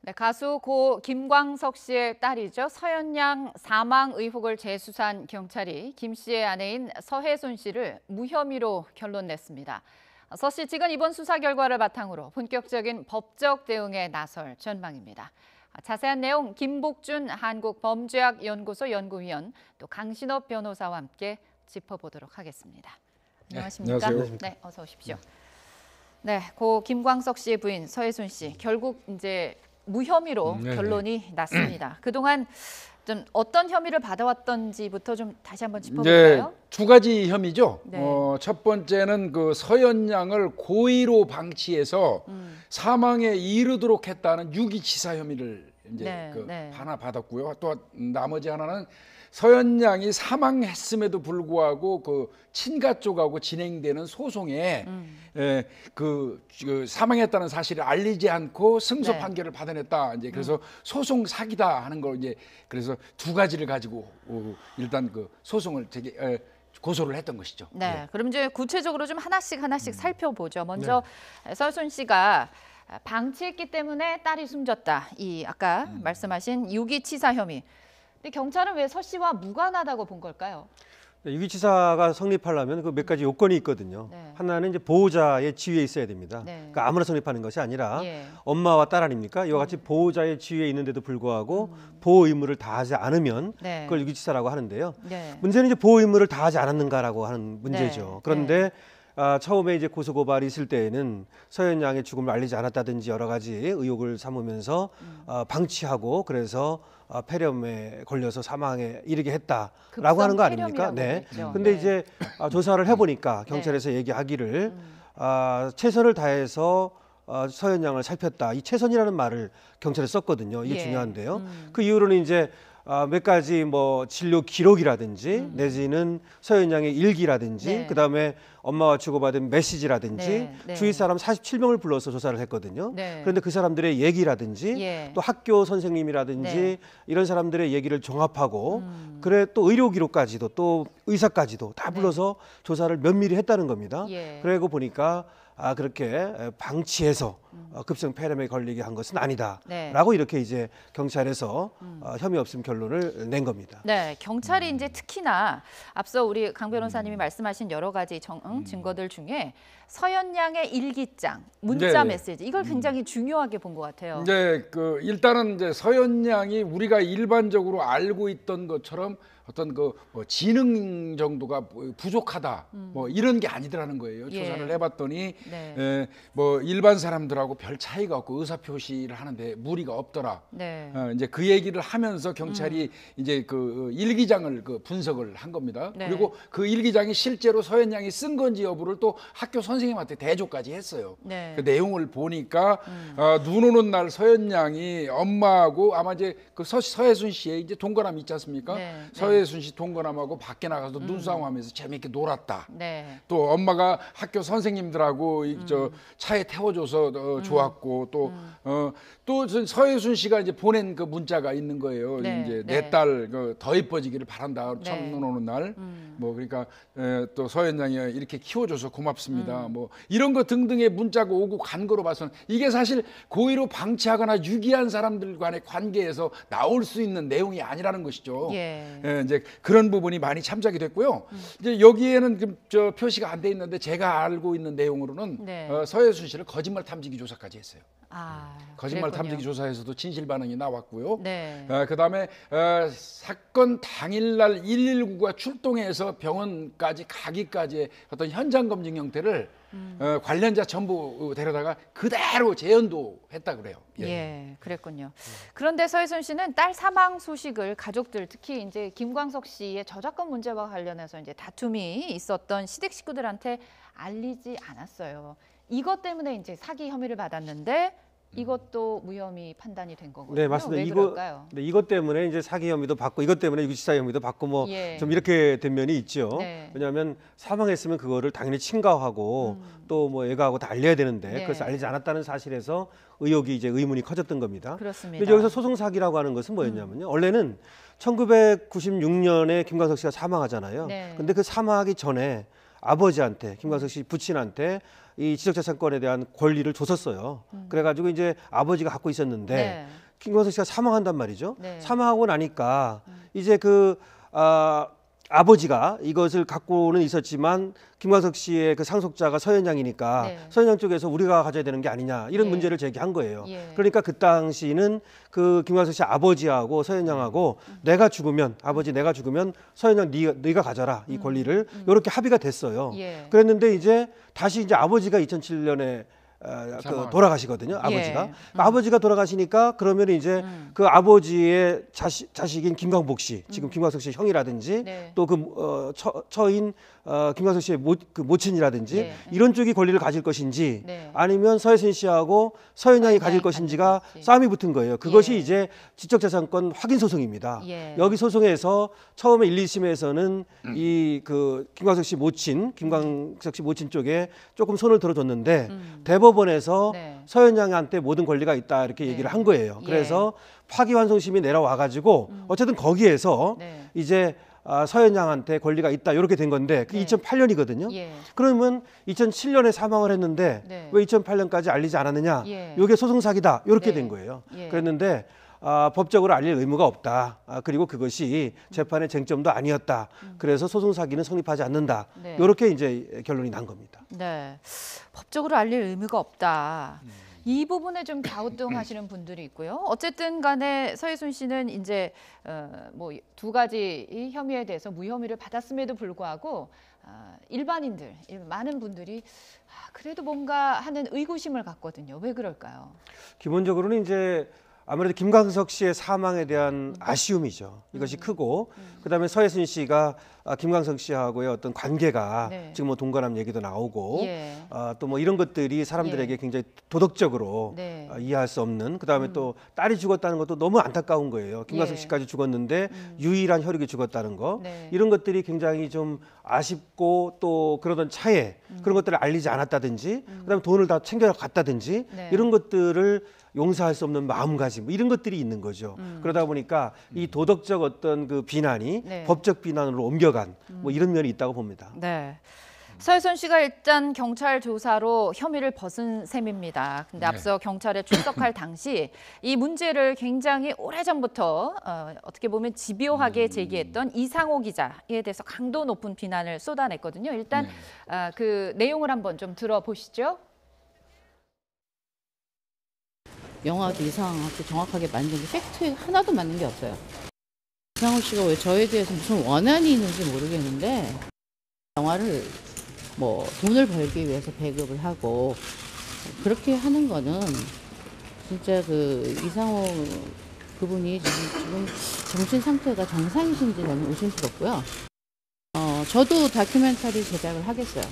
네, 가수 고 김광석 씨의 딸이죠. 서현양 사망 의혹을 재수사한 경찰이 김 씨의 아내인 서혜순 씨를 무혐의로 결론냈습니다. 서 씨 측은 이번 수사 결과를 바탕으로 본격적인 법적 대응에 나설 전망입니다. 자세한 내용 김복준 한국범죄학연구소 연구위원 또 강신업 변호사와 함께 짚어보도록 하겠습니다. 안녕하십니까? 안녕하세요. 네, 어서 오십시오. 네, 고 김광석 씨의 부인 서혜순 씨 결국 이제 무혐의로 결론이 났습니다. 그동안 좀 어떤 혐의를 받아왔던지부터 좀 다시 한번 짚어볼까요? 두 가지 혐의죠. 네. 첫 번째는 그 서현양을 고의로 방치해서 사망에 이르도록 했다는 유기치사 혐의를 이제 하나 받았고요. 또 나머지 하나는 서현양이 사망했음에도 불구하고 그 친가 쪽하고 진행되는 소송에 그 사망했다는 사실을 알리지 않고 승소 판결을 받아냈다. 이제 그래서 소송 사기다 하는 걸 이제 그래서 두 가지를 가지고 일단 그 소송을 고소를 했던 것이죠. 네, 그럼 이제 구체적으로 좀 하나씩 살펴보죠. 먼저 서순 씨가 방치했기 때문에 딸이 숨졌다. 이 아까 말씀하신 유기치사 혐의. 근데 경찰은 왜 서 씨와 무관하다고 본 걸까요? 유기치사가 성립하려면 그 몇 가지 요건이 있거든요. 하나는 이제 보호자의 지위에 있어야 됩니다. 그러니까 아무나 성립하는 것이 아니라 엄마와 딸 아닙니까? 이와 같이 보호자의 지위에 있는데도 불구하고 보호 의무를 다하지 않으면 그걸 유기치사라고 하는데요. 문제는 이제 보호 의무를 다하지 않았는가라고 하는 문제죠. 그런데 처음에 이제 고소 고발이 있을 때에는 서현양의 죽음을 알리지 않았다든지 여러 가지 의혹을 삼으면서 방치하고 그래서 폐렴에 걸려서 사망에 이르게 했다라고 하는 거 아닙니까? 네. 근데 이제 조사를 해보니까 경찰에서 얘기하기를 최선을 다해서 서현양을 살폈다. 이 최선이라는 말을 경찰에 썼거든요. 이게 중요한데요. 그 이후로는 이제 몇 가지 뭐 진료 기록이라든지 내지는 서현양의 일기라든지 그다음에 엄마와 주고받은 메시지라든지 주위 사람 47명을 불러서 조사를 했거든요. 그런데 그 사람들의 얘기라든지 또 학교 선생님이라든지 이런 사람들의 얘기를 종합하고 그래 또 의료 기록까지도 또 의사까지도 다 불러서 조사를 면밀히 했다는 겁니다. 그러고 보니까 그렇게 방치해서 급성 폐렴에 걸리게 한 것은 아니다라고 이렇게 이제 경찰에서 혐의 없음 결론을 낸 겁니다. 네, 경찰이 이제 특히나 앞서 우리 강 변호사님이 말씀하신 여러 가지 증거들 중에 서현양의 일기장, 문자 메시지 이걸 굉장히 중요하게 본 것 같아요. 네, 그 일단은 이제 서현양이 우리가 일반적으로 알고 있던 것처럼 어떤 그 뭐 지능 정도가 부족하다 뭐 이런 게 아니더라는 거예요. 조사를 해봤더니 뭐 일반 사람들하고 별 차이가 없고 의사 표시를 하는데 무리가 없더라. 이제 그 얘기를 하면서 경찰이 이제 그 일기장을 그 분석을 한 겁니다. 그리고 그 일기장이 실제로 서현양이 쓴 건지 여부를 또 학교 선생님한테 대조까지 했어요. 그 내용을 보니까 눈 오는 날 서현양이 엄마하고 아마 이제 그 서혜순 씨의 이제 동거남 있지 않습니까? 서혜순 씨 동거남하고 밖에 나가서 눈싸움하면서 재미있게 놀았다. 또 엄마가 학교 선생님들하고 저 차에 태워줘서 좋았고 또 서혜순 씨가 이제 보낸 그 문자가 있는 거예요. 이제 내 딸 더 이뻐지기를 바란다. 첫눈 오는 날. 뭐 그러니까 또 서현양이 이렇게 키워줘서 고맙습니다. 뭐 이런 거 등등의 문자가 오고 간 거로 봐서는 이게 사실 고의로 방치하거나 유기한 사람들 간의 관계에서 나올 수 있는 내용이 아니라는 것이죠. 이제 그런 부분이 많이 참작이 됐고요. 이제 여기에는 저 표시가 안 돼 있는데 제가 알고 있는 내용으로는 서혜순 씨를 거짓말 탐지기 조사까지 했어요. 거짓말 탐지기 조사에서도 진실 반응이 나왔고요. 그다음에 사건 당일날 119가 출동해서 병원까지 가기까지의 어떤 현장 검증 형태를 관련자 전부 데려다가 그대로 재현도 했다 그래요. 그랬군요. 그런데 서혜순 씨는 딸 사망 소식을 가족들 특히 이제 김광석 씨의 저작권 문제와 관련해서 이제 다툼이 있었던 시댁 식구들한테 알리지 않았어요. 이것 때문에 이제 사기 혐의를 받았는데 이것도 무혐의 판단이 된 거거든요. 네, 맞습니다. 왜 그럴까요? 이것 때문에 이제 사기 혐의도 받고 이것 때문에 유기치사 혐의도 받고 뭐 좀 이렇게 된 면이 있죠. 왜냐하면 사망했으면 그거를 당연히 친가하고 또 뭐 애가하고 다 알려야 되는데 그래서 알리지 않았다는 사실에서 의혹이 이제 의문이 커졌던 겁니다. 그렇습니다. 근데 여기서 소송 사기라고 하는 것은 뭐였냐면요. 원래는 1996년에 김광석 씨가 사망하잖아요. 근데 그 사망하기 전에 아버지한테 김광석 씨 부친한테 이 지적재산권에 대한 권리를 줬었어요. 그래가지고 이제 아버지가 갖고 있었는데 네. 김광석 씨가 사망한단 말이죠. 네. 사망하고 나니까 이제 아버지가 이것을 갖고는 있었지만 김광석 씨의 그 상속자가 서현양이니까 네. 서현양 쪽에서 우리가 가져야 되는 게 아니냐 이런 예. 문제를 제기한 거예요. 예. 그러니까 그 당시는 그 김광석 씨 아버지하고 서현양하고 내가 죽으면 서현양 네가 가져라 이 권리를 이렇게 합의가 됐어요. 예. 그랬는데 이제 다시 이제 아버지가 2007년에 돌아가시거든요. 아버지가. 예. 아버지가 돌아가시니까 그러면 이제 그 아버지의 자식인 김광복 씨, 지금 김광석 씨 형이라든지 네. 또 그 처인 김광석 씨의 모친이라든지 네. 이런 쪽이 권리를 가질 것인지 네. 아니면 서혜순 씨하고 서현양이 가질 것인지가 가질 것인지. 싸움이 붙은 거예요. 그것이 예. 이제 지적재산권 확인 소송입니다. 예. 여기 소송에서 처음에 1, 2심에서는 이 그 김광석 씨 모친 쪽에 조금 손을 들어줬는데 대법원에서 네. 서현양한테 모든 권리가 있다 이렇게 네. 얘기를 한 거예요. 예. 그래서 파기환송심이 내려와 가지고 어쨌든 거기에서 네. 이제 서현양한테 권리가 있다 이렇게 된 건데 그게 네. 2008년이거든요. 예. 그러면 2007년에 사망을 했는데 네. 왜 2008년까지 알리지 않았느냐? 예. 이게 소송 사기다 이렇게 네. 된 거예요. 예. 그랬는데 법적으로 알릴 의무가 없다. 그리고 그것이 재판의 쟁점도 아니었다. 그래서 소송 사기는 성립하지 않는다. 네. 이렇게 이제 결론이 난 겁니다. 네. 법적으로 알릴 의무가 없다. 이 부분에 좀 갸우뚱하시는 분들이 있고요. 어쨌든 간에 서혜순 씨는 이제 뭐 두 가지 이 혐의에 대해서 무혐의를 받았음에도 불구하고 일반인들, 많은 분들이 그래도 뭔가 하는 의구심을 갖거든요. 왜 그럴까요? 기본적으로는 이제 아무래도 김광석 씨의 사망에 대한 아쉬움이죠. 이것이 크고 그다음에 서혜순 씨가 김광석 씨하고의 어떤 관계가 네. 지금 뭐 동거남 얘기도 나오고 예. 또 뭐 이런 것들이 사람들에게 예. 굉장히 도덕적으로 네. 이해할 수 없는 그다음에 또 딸이 죽었다는 것도 너무 안타까운 거예요. 김광석 예. 씨까지 죽었는데 유일한 혈육이 죽었다는 거 네. 이런 것들이 굉장히 좀 아쉽고 또 그러던 차에 그런 것들을 알리지 않았다든지 그다음에 돈을 다 챙겨 갔다든지 네. 이런 것들을 용서할 수 없는 마음가짐 뭐 이런 것들이 있는 거죠. 그러다 보니까 이 도덕적 어떤 그 비난이 네. 법적 비난으로 옮겨간 뭐 이런 면이 있다고 봅니다. 네. 서혜순 씨가 일단 경찰 조사로 혐의를 벗은 셈입니다. 근데 앞서 경찰에 출석할 당시 이 문제를 굉장히 오래전부터 어떻게 보면 집요하게 제기했던 이상호 기자에 대해서 강도 높은 비난을 쏟아냈거든요. 일단 그 내용을 한번 좀 들어보시죠. 영화도 이상하고 정확하게 만든 게 팩트에 하나도 맞는 게 없어요. 이상호 씨가 왜 저에 대해서 무슨 원한이 있는지 모르겠는데 영화를 뭐 돈을 벌기 위해서 배급을 하고 그렇게 하는 거는 진짜 그 이상호 그분이 지금 정신 상태가 정상이신지 저는 의심스럽고요. 저도 다큐멘터리 제작을 하겠어요.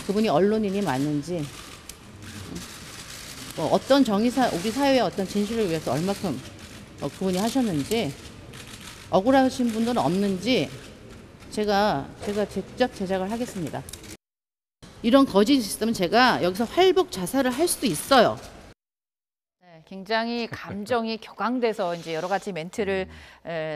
그분이 언론인이 맞는지 어떤 우리 사회의 어떤 진실을 위해서 얼마큼 그분이 하셨는지 억울하신 분들은 없는지 제가 직접 제작을 하겠습니다. 이런 거짓이 있으면 제가 여기서 활복 자살을 할 수도 있어요. 네, 굉장히 감정이 격앙돼서 이제 여러 가지 멘트를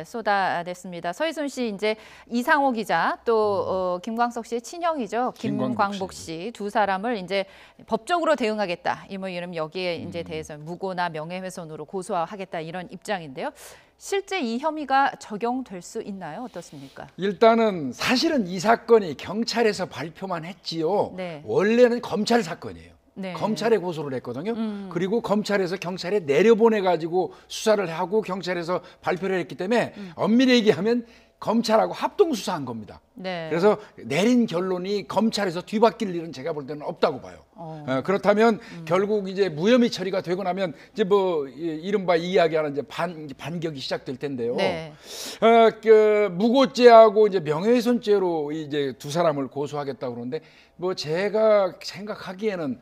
쏟아냈습니다. 서혜순 씨, 이제 이상호 기자 또 김광석 씨의 친형이죠. 김광복 씨 두 사람을 이제 법적으로 대응하겠다. 이름 여기에 이제 대해서 무고나 명예훼손으로 고소하겠다 이런 입장인데요. 실제 이 혐의가 적용될 수 있나요? 어떻습니까? 일단은 사실은 이 사건이 경찰에서 발표만 했지요. 네. 원래는 검찰 사건이에요. 네. 검찰에 고소를 했거든요. 그리고 검찰에서 경찰에 내려보내 가지고 수사를 하고 경찰에서 발표를 했기 때문에 엄밀히 얘기하면 검찰하고 합동 수사한 겁니다. 네. 그래서 내린 결론이 검찰에서 뒤바뀔 일은 제가 볼 때는 없다고 봐요. 그렇다면 결국 이제 무혐의 처리가 되고 나면 이제 뭐 이른바 이야기하는 이제 반격이 시작될 텐데요. 네. 그 무고죄하고 이제 명예훼손죄로 이제 두 사람을 고소하겠다고 그러는데 뭐 제가 생각하기에는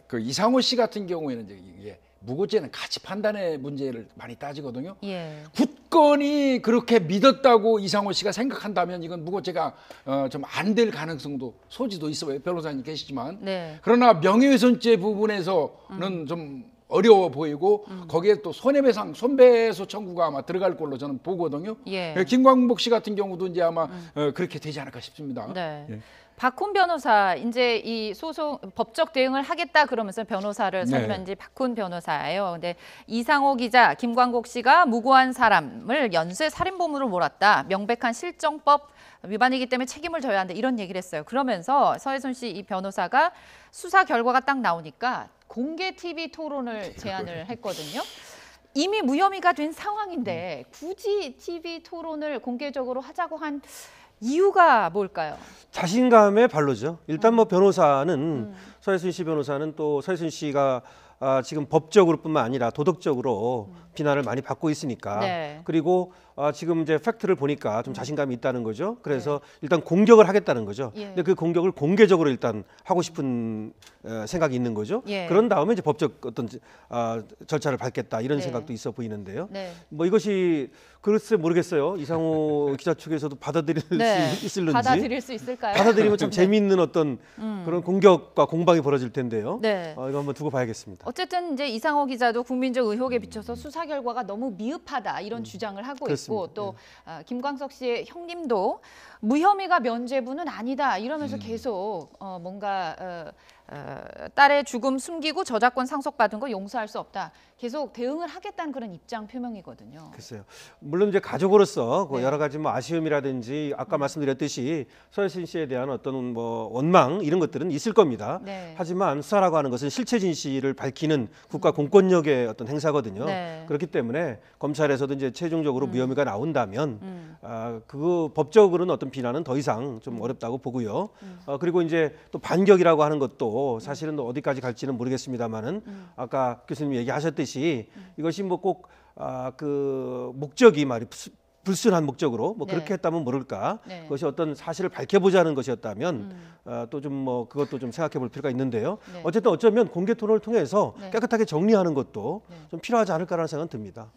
그 이상호 씨 같은 경우에는 이제 이게 무고죄는 가치 판단의 문제를 많이 따지거든요. 예. 굳건히 그렇게 믿었다고 이상호 씨가 생각한다면 이건 무고죄가 좀 안 될 가능성도 소지도 있어요. 변호사님 계시지만. 네. 그러나 명예훼손죄 부분에서는 좀 어려워 보이고 거기에 또 손해배상, 손배소 청구가 아마 들어갈 걸로 저는 보거든요. 예. 김광복 씨 같은 경우도 이제 아마 그렇게 되지 않을까 싶습니다. 네. 예. 박훈 변호사 이제 이 소송 법적 대응을 하겠다 그러면서 변호사를 선임한 지 박훈 변호사예요. 근데 이상호 기자, 김광복 씨가 무고한 사람을 연쇄 살인범으로 몰았다. 명백한 실정법 위반이기 때문에 책임을 져야 한다. 이런 얘기를 했어요. 그러면서 서해순 씨 이 변호사가 수사 결과가 딱 나오니까 공개 TV 토론을 제안을 했거든요. 이미 무혐의가 된 상황인데 굳이 TV 토론을 공개적으로 하자고 한 이유가 뭘까요? 자신감의 발로죠. 일단 뭐 변호사는 서해순 씨 변호사는 또 서해순 씨가 지금 법적으로뿐만 아니라 도덕적으로 비난을 많이 받고 있으니까 네. 그리고 지금 이제 팩트를 보니까 좀 자신감이 있다는 거죠. 그래서 일단 공격을 하겠다는 거죠. 예. 근데 그 공격을 공개적으로 일단 하고 싶은 생각이 있는 거죠. 예. 그런 다음에 이제 법적 어떤 절차를 밟겠다 이런 네. 생각도 있어 보이는데요. 네. 뭐 이것이 글쎄 모르겠어요. 이상호 기자 측에서도 받아들일 네. 수 있을는지. 받아들일 수 있을까요? 받아들이면 참 재미있는 어떤 그런 공격과 공방이 벌어질 텐데요. 네. 이거 한번 두고 봐야겠습니다. 어쨌든 이제 이상호 기자도 국민적 의혹에 비춰서 수사 결과가 너무 미흡하다 이런 주장을 하고 그렇습니다. 있고 또 김광석 씨의 형님도 무혐의가 면죄부는 아니다 이러면서 계속 뭔가 딸의 죽음 숨기고 저작권 상속받은 거 용서할 수 없다. 계속 대응을 하겠다는 그런 입장 표명이거든요. 글쎄요. 물론 이제 가족으로서 그 네. 여러 가지 뭐 아쉬움이라든지 아까 말씀드렸듯이 서해순 씨에 대한 어떤 뭐 원망 이런 것들은 있을 겁니다. 네. 하지만 수사라고 하는 것은 실체 진실을 밝히는 국가 공권력의 어떤 행사거든요. 네. 그렇기 때문에 검찰에서도 이제 최종적으로 무혐의가 나온다면 그 법적으로는 어떤 비난은 더 이상 좀 어렵다고 보고요. 그리고 이제 또 반격이라고 하는 것도 사실은 어디까지 갈지는 모르겠습니다만은 아까 교수님 얘기하셨듯이 이것이 뭐 꼭 그 목적이 말이 불순한 목적으로 뭐 네. 그렇게 했다면 모를까. 네. 그것이 어떤 사실을 밝혀보자는 것이었다면 또 좀 뭐 그것도 좀 생각해볼 필요가 있는데요. 네. 어쨌든 어쩌면 공개 토론을 통해서 네. 깨끗하게 정리하는 것도 네. 좀 필요하지 않을까라는 생각은 듭니다.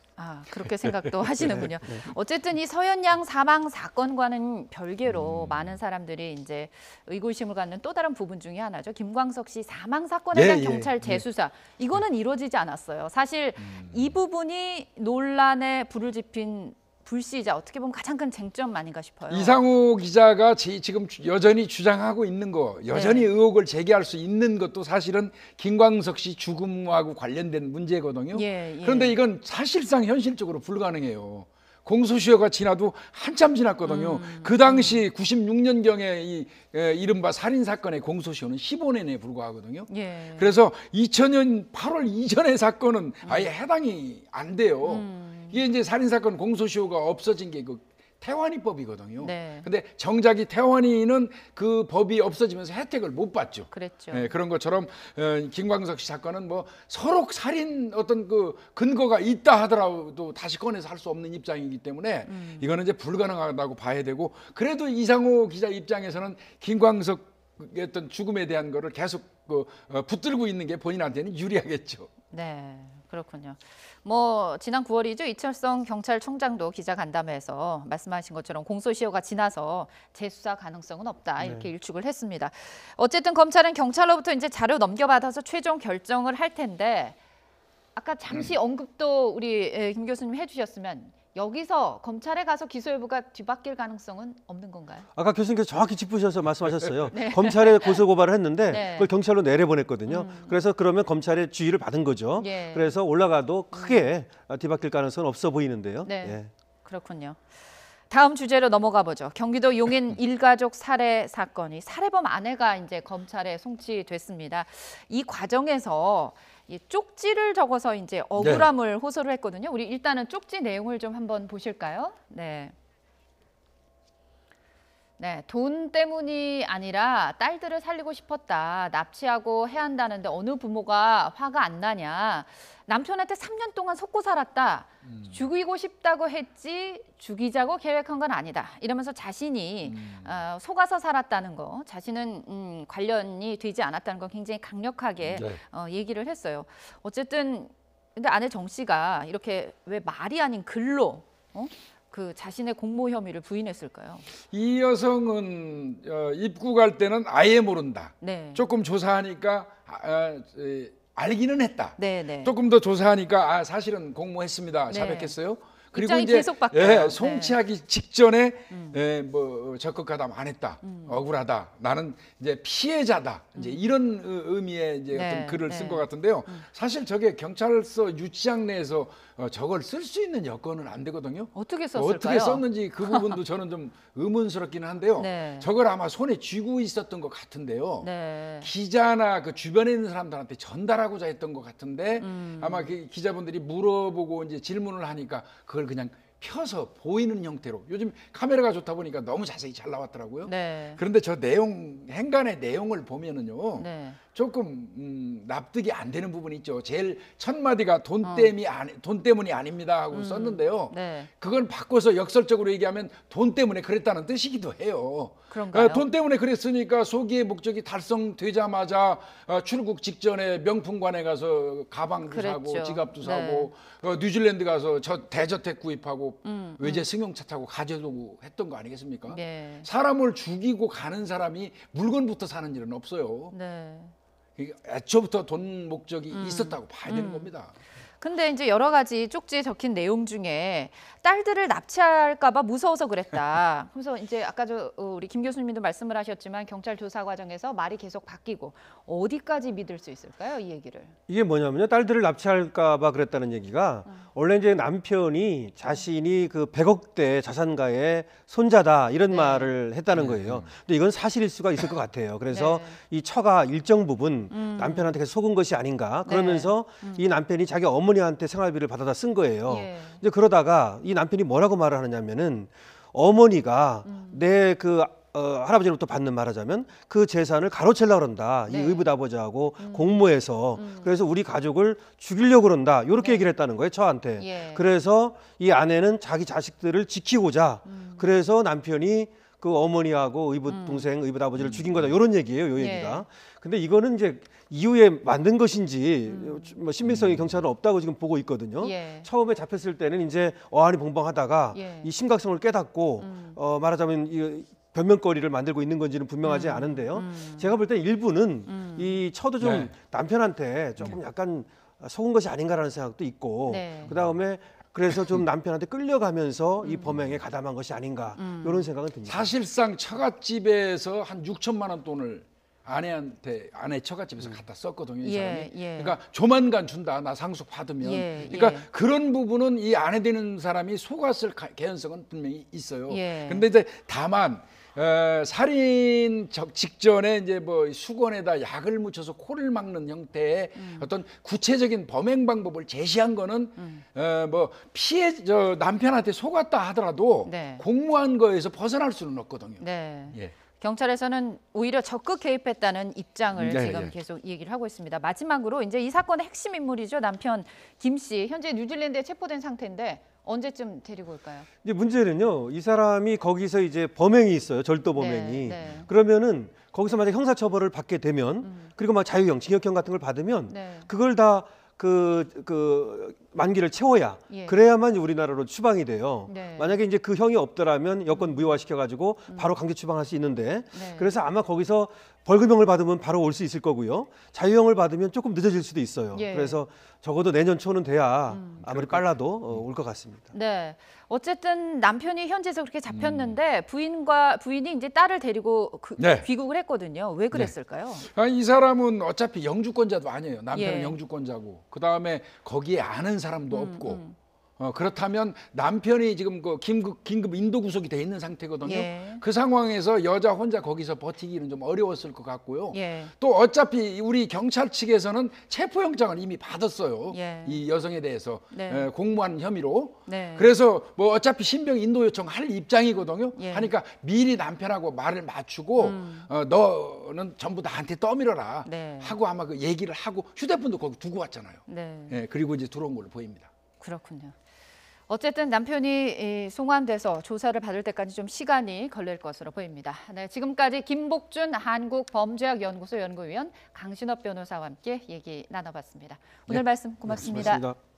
그렇게 생각도 하시는군요. 어쨌든 이 서현양 사망 사건과는 별개로 많은 사람들이 이제 의구심을 갖는 또 다른 부분 중에 하나죠. 김광석 씨 사망 사건에 대한 경찰 재수사. 이거는 이루어지지 않았어요. 사실 이 부분이 논란에 불을 지핀 불씨이자 어떻게 보면 가장 큰 쟁점 아닌가 싶어요. 이상호 기자가 지금 여전히 주장하고 있는 거, 여전히 네. 의혹을 제기할 수 있는 것도 사실은 김광석 씨 죽음하고 관련된 문제거든요. 예. 그런데 이건 사실상 현실적으로 불가능해요. 공소시효가 지나도 한참 지났거든요. 그 당시 96년경에 이 이른바 살인사건의 공소시효는 15년에 불과하거든요. 예. 그래서 2000년 8월 이전의 사건은 아예 해당이 안 돼요. 이게 이제 살인사건 공소시효가 없어진 게 그 태완이법이거든요. 네. 근데 정작이 태완이는 그 법이 없어지면서 혜택을 못 받죠. 그랬죠. 그런 것처럼 김광석 씨 사건은 뭐 서로 살인 어떤 그 근거가 있다 하더라도 다시 꺼내서 할 수 없는 입장이기 때문에 이거는 이제 불가능하다고 봐야 되고, 그래도 이상호 기자 입장에서는 김광석 어떤 죽음에 대한 거를 계속 붙들고 있는 게 본인한테는 유리하겠죠. 네, 그렇군요. 뭐 지난 9월이죠. 이철성 경찰청장도 기자간담회에서 말씀하신 것처럼 공소시효가 지나서 재수사 가능성은 없다 이렇게 일축을 했습니다. 어쨌든 검찰은 경찰로부터 이제 자료 넘겨받아서 최종 결정을 할 텐데 아까 잠시 언급도 우리 김 교수님 해주셨으면 여기서 검찰에 가서 기소 여부가 뒤바뀔 가능성은 없는 건가요? 아까 교수님께서 정확히 짚으셔서 말씀하셨어요. 네. 검찰에 고소 고발을 했는데 네. 그걸 경찰로 내려보냈거든요. 그래서 그러면 검찰의 지휘를 받은 거죠. 예. 그래서 올라가도 크게 뒤바뀔 가능성은 없어 보이는데요. 네. 예. 그렇군요. 다음 주제로 넘어가 보죠. 경기도 용인 일가족 살해 사건이 살해범 아내가 이제 검찰에 송치됐습니다. 이 과정에서 이 쪽지를 적어서 이제 억울함을 호소를 했거든요. 우리 일단은 쪽지 내용을 좀 한번 보실까요? 네. 네, 돈 때문이 아니라 딸들을 살리고 싶었다. 납치하고 해야 한다는데 어느 부모가 화가 안 나냐. 남편한테 3년 동안 속고 살았다. 죽이고 싶다고 했지 죽이자고 계획한 건 아니다. 이러면서 자신이 속아서 살았다는 거, 자신은 관련이 되지 않았다는 거 굉장히 강력하게 얘기를 했어요. 어쨌든 근데 아내 정 씨가 이렇게 왜 말이 아닌 글로 그 자신의 공모 혐의를 부인했을까요? 이 여성은 입국할 때는 아예 모른다. 네. 조금 조사하니까 알기는 했다. 네네. 조금 더 조사하니까 사실은 공모했습니다. 네. 자백했어요. 그리고 입장이 이제 계속 바뀌어요. 송치하기 직전에 뭐 적극 가담 안 했다. 억울하다. 나는 이제 피해자다. 이제 이런 의미의 이제 네. 어떤 글을 네. 쓴 것 같은데요. 사실 저게 경찰서 유치장 내에서 저걸 쓸 수 있는 여건은 안 되거든요. 어떻게 썼을까요? 어떻게 썼는지 그 부분도 저는 좀 의문스럽기는 한데요. 네. 저걸 아마 손에 쥐고 있었던 것 같은데요. 네. 기자나 그 주변에 있는 사람들한테 전달하고자 했던 것 같은데 아마 그 기자분들이 물어보고 이제 질문을 하니까 그걸 그냥 펴서 보이는 형태로 요즘 카메라가 좋다 보니까 너무 자세히 잘 나왔더라고요. 네. 그런데 저 내용 행간의 내용을 보면은요. 네. 조금 납득이 안 되는 부분이 있죠. 제일 첫 마디가 돈 때문이 아닙니다 하고 썼는데요. 네. 그건 바꿔서 역설적으로 얘기하면 돈 때문에 그랬다는 뜻이기도 해요. 그런가요? 돈 때문에 그랬으니까 소기의 목적이 달성되자마자 출국 직전에 명품관에 가서 가방도 사고 그랬죠. 지갑도 네. 사고 뉴질랜드 가서 대저택 구입하고 외제 승용차 타고 가져오고 했던 거 아니겠습니까? 네. 사람을 죽이고 가는 사람이 물건부터 사는 일은 없어요. 네. 애초부터 돈 목적이 있었다고 봐야 되는 겁니다. 근데 이제 여러 가지 쪽지에 적힌 내용 중에 딸들을 납치할까봐 무서워서 그랬다. 그래서 이제 아까 우리 김 교수님도 말씀을 하셨지만 경찰 조사 과정에서 말이 계속 바뀌고 어디까지 믿을 수 있을까요, 이 얘기를? 이게 뭐냐면요, 딸들을 납치할까봐 그랬다는 얘기가 원래 이제 남편이 자신이 그 100억대 자산가의 손자다 이런 말을 했다는 거예요. 근데 이건 사실일 수가 있을 것 같아요. 그래서 이 처가 일정 부분 남편한테 계속 속은 것이 아닌가 그러면서 이 남편이 자기 어머니한테 생활비를 받아다 쓴 거예요. 이제 그러다가 이 남편이 뭐라고 말을 하느냐면은 어머니가 내 그 할아버지로부터 받는 말하자면 그 재산을 가로채려고 그런다. 이 의붓아버지하고 공모해서 그래서 우리 가족을 죽이려고 그런다. 이렇게 얘기를 했다는 거예요. 저한테. 그래서 이 아내는 자기 자식들을 지키고자 그래서 남편이 그 어머니하고 의붓 동생, 의붓 아버지를 죽인 거다. 이런 얘기예요. 요 얘기가. 근데 이거는 이제 이후에 만든 것인지 뭐 신빙성이 경찰은 없다고 지금 보고 있거든요. 처음에 잡혔을 때는 이제 어안이 봉봉하다가 이 심각성을 깨닫고 말하자면 이 변명거리를 만들고 있는 건지는 분명하지 않은데요. 제가 볼 때 일부는 이 처도 좀 남편한테 조금 약간 속은 것이 아닌가라는 생각도 있고 그다음에 그래서 좀 남편한테 끌려가면서 이 범행에 가담한 것이 아닌가 이런 생각은 듭니다. 사실상 처갓집에서 한 6천만 원 돈을 아내 처갓집에서 갖다 썼거든요. 이 사람이. 그러니까 조만간 준다. 나 상속 받으면. 그러니까 그런 부분은 이 아내 되는 사람이 속았을 개연성은 분명히 있어요. 근데 이제 다만 살인 직전에 이제 뭐 수건에다 약을 묻혀서 코를 막는 형태의 어떤 구체적인 범행 방법을 제시한 거는 뭐 남편한테 속았다 하더라도 공모한 거에서 벗어날 수는 없거든요. 경찰에서는 오히려 적극 개입했다는 입장을 지금 계속 얘기를 하고 있습니다. 마지막으로 이제 이 사건의 핵심 인물이죠. 남편 김 씨. 현재 뉴질랜드에 체포된 상태인데 언제쯤 데리고 올까요? 이제 문제는요. 이 사람이 거기서 이제 범행이 있어요. 절도 범행이. 그러면은 거기서 만약 형사처벌을 받게 되면 그리고 막 자유형, 징역형 같은 걸 받으면 그걸 다 만기를 채워야 그래야만 우리나라로 추방이 돼요. 만약에 이제 그 형이 없더라면 여권 무효화시켜 가지고 바로 강제 추방할 수 있는데 그래서 아마 거기서 벌금형을 받으면 바로 올 수 있을 거고요. 자유형을 받으면 조금 늦어질 수도 있어요. 그래서 적어도 내년 초는 돼야 아무리 빨라도 올 것 같습니다. 네. 어쨌든 남편이 현지에서 그렇게 잡혔는데 부인이 이제 딸을 데리고 귀국을 했거든요. 왜 그랬을까요? 이 사람은 어차피 영주권자도 아니에요. 남편은 영주권자고 그다음에 거기에 아는 사람도 없고 그렇다면 남편이 지금 그 긴급 인도 구속이 돼 있는 상태거든요. 그 상황에서 여자 혼자 거기서 버티기는 좀 어려웠을 것 같고요. 또 어차피 우리 경찰 측에서는 체포영장을 이미 받았어요. 이 여성에 대해서 공무한 혐의로. 그래서 뭐 어차피 신병 인도 요청할 입장이거든요. 하니까 미리 남편하고 말을 맞추고 너는 전부 나한테 떠밀어라 하고 아마 그 얘기를 하고 휴대폰도 거기 두고 왔잖아요. 그리고 이제 들어온 걸로 보입니다. 그렇군요. 어쨌든 남편이 송환돼서 조사를 받을 때까지 좀 시간이 걸릴 것으로 보입니다. 지금까지 김복준 한국범죄학연구소 연구위원 강신업 변호사와 함께 얘기 나눠봤습니다. 오늘 말씀 고맙습니다. 고맙습니다.